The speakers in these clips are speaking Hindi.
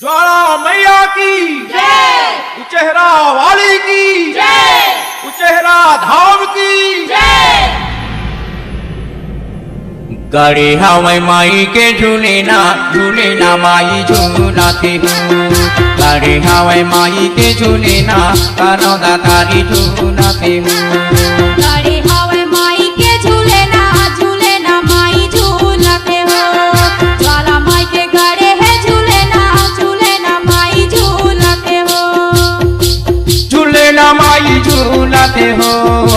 ज्वाला मैया की जय, उचेहरा वाली की जय, उचेहरा धाम की जय। गड़े हवाई माई के झूले ना माई झूलाते हूँ। गड़े हवाई माई के झूले ना कानों दातारी झूलाते हूँ। गड़े हवे माई के झूले ना माई झूलते हो। ज्वाला माई के गड़े है झूले ना माई झूलते हो। झूले ना माई झूलाते हो,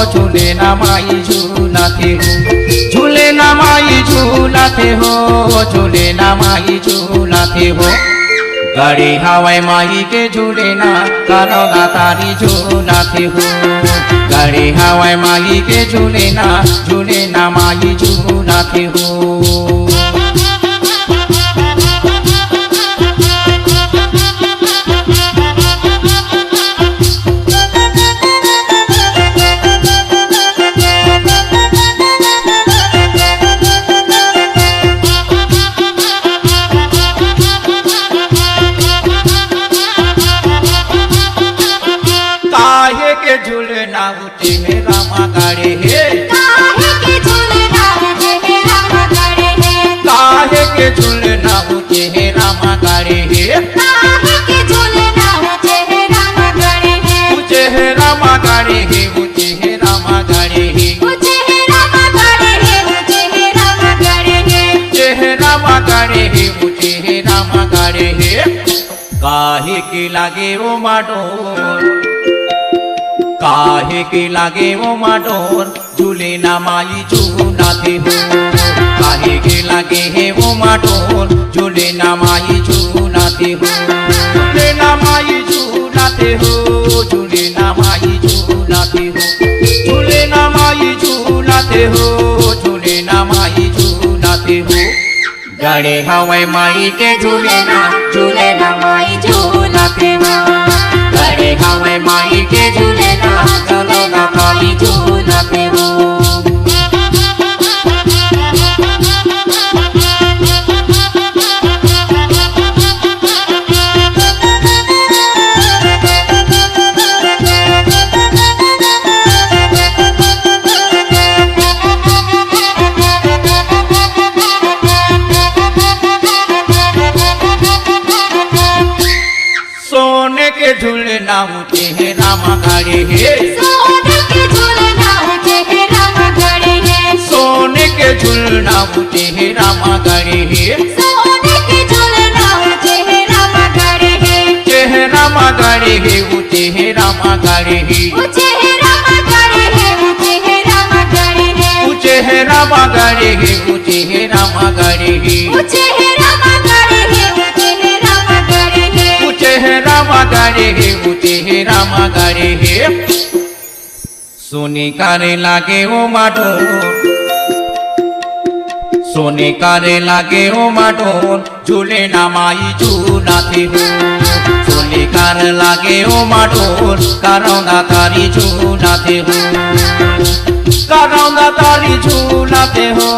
झूले ना माई झूलाते हो। झूले ना माई झूलाते हो, झूले ना माई झूलाते हो। गड़े हवाई माई के झूले ना कानों दातारी झूलाते हो। गड़े हवाई माई के झूले ना माई झूलाते हो। काहे के झूलना उठे है रामा गाड़े है। काहे के झूले ना उठे रामा गड़े है। काहे के झूलना उठे है रामा गाड़े है। काहे के झूले ना उठे रामा गड़े है। ऊंचे है रामा गाड़े है, ऊंचे है रामा गाड़े है। ऊंचे है रामा गड़े है, ऊंचे है रामा गड़े है। ऊंचे है रामा गाड़े है, ऊंचे है रामा गाड़े है। काहे के लागे वो माडोर, काहे के लागे वो माडोर, झूले ना माई झूलाते हो। काहे के लागे है वो माडोर, झूले ना माई झूलाते हो। झूले ना माई झूलाते हो, झूले ना माई झूलाते हो। झूले ना माई झूलाते हो, झूले ना माई झूलाते हो। गड़े हवाई माई के झूले ना माई झूलाते हो। गड़े हवाई माई के झूले ना माई झूलाते हो। सोने के झूले ना होते हैं रामा गाड़े है। सोने के झूले ना उठे रामा गड़े है। सोने के झूलना होते हैं रामा गाड़े है। सोने के झूले ना उठे रामा गड़े है। चेहरा मा गाड़े है, ऊंचे है रामा गाड़े है। ऊंचे है रामा गड़े है, ऊंचे है रामा गड़े है। ऊंचे है रामा गाड़े है, ऊंचे है रामा गाड़े है। ऊंचे है रामा गड़े है, ऊंचे है रामा गड़े है। ऊंचे है रामा गाड़े है, ऊंचे है रामा गाड़े है। सोने कारे लागे ओ माडोर, सोने कारे लागे ओ माडोर, झूले ना माई झूलाते हो। सोने कार लागे ओ माडोर, करौंदा तारी झूलाते हो। करौंदा तारी झूलाते हो,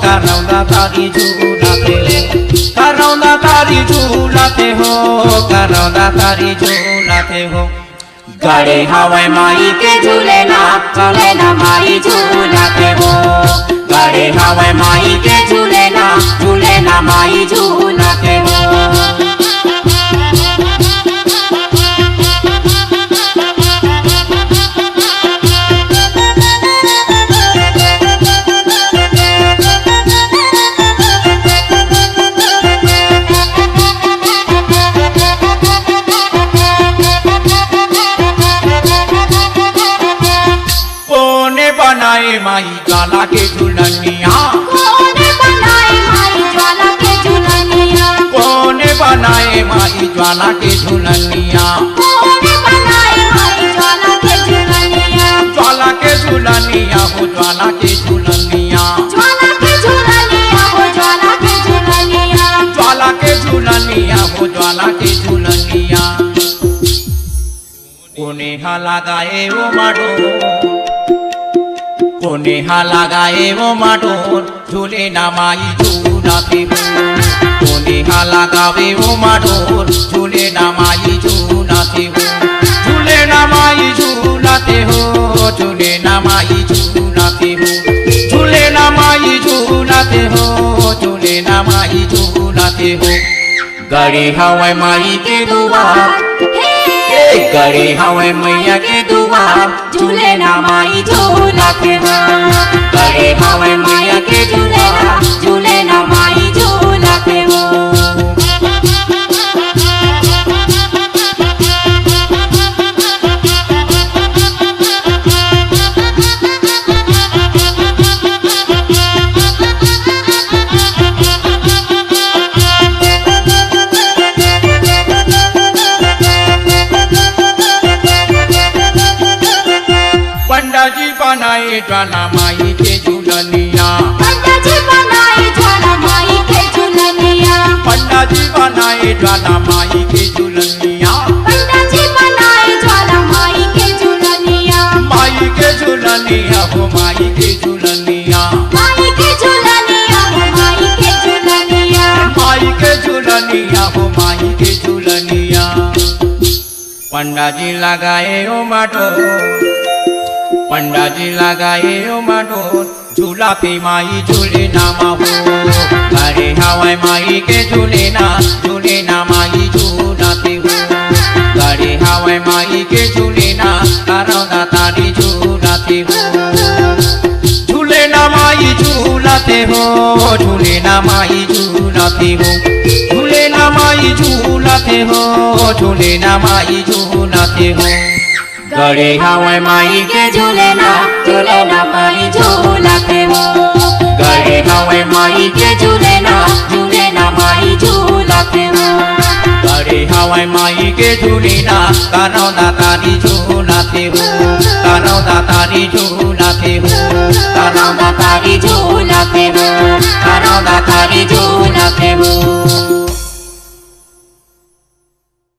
करौंदा तारी झूलाते हो। करौंदा तारी झूलाते हो, करौंदा तारी झूलाते हो। गड़े हवाई माई के झूले ना माई झूलाते हो। गड़े हवाई माई के झूले ना माई झूलाते हो। कोने बनाए माई ज्वाला के झूलनिया। कोने बनाए माई ज्वाला के झूलनिया। कोने बनाए माई ज्वाला के झूलनिया। कोने बनाए माई ज्वाला के झूलनिया। ज्वाला के झूलनिया हो, ज्वाला के झूलनिया। ज्वाला के झूलनिया हो, ज्वाला के झूलनिया। ज्वाला के झूलनिया हो, ज्वाला के झूलनिया। कोने हा लगाए वो माडोर, कोने हा लगाए वो माडोर, झूले ना माई झूलाते हो। कोने हाला गावे ओ माडोर झूले ना माई झूलाते हो झूले ना माई झूलाते हो झूले ना माई झूलाते हो झूले ना माई झूलाते हो झूले ना माई झूलाते हो गड़े हवा माई के दुआर गड़े हवा मैया के दुआर झूले ना माई झूलाते हो गड़े हवा मैया के दुआर झूले ना माई झूलाते हो पंडाजी बनाए ज्वाला माई के झूलनिया पंडाजी बनाए ज्वाला माई के झूलनिया पंडाजी बनाए ज्वाला माई के झूलनिया पंडाजी बनाए ज्वाला माई के झूलनिया माई के झूलनिया हो माई के झूलनिया माई के झूलनिया हो माई के झूलनिया माई के झूलनिया हो माई के झूलनिया पंडाजी लगाए ओ माटो पंडाजी लगाए ओ माडोर झूलाते माई झूले नामा हो गड़े हवा माई के झूले ना माई झूलाते हो गड़े हवा माई के झूले ना करौदा तारी झूलाते हो झूले ना माई झूलाते हो झूले ना माई झूलाते हो झूले ना माई झूलाते हो झूले ना माई झूलाते हो गड़े हवा माई के झूले ना माई झूलाते हो गड़े हवा माई के झूले ना माई झूलाते हो गड़े हवा माई के झूले ना करौदा तारी झूलाते हो करौदा तारी झूलाते हो करौदा तारी झूलाते हो करौदा तारी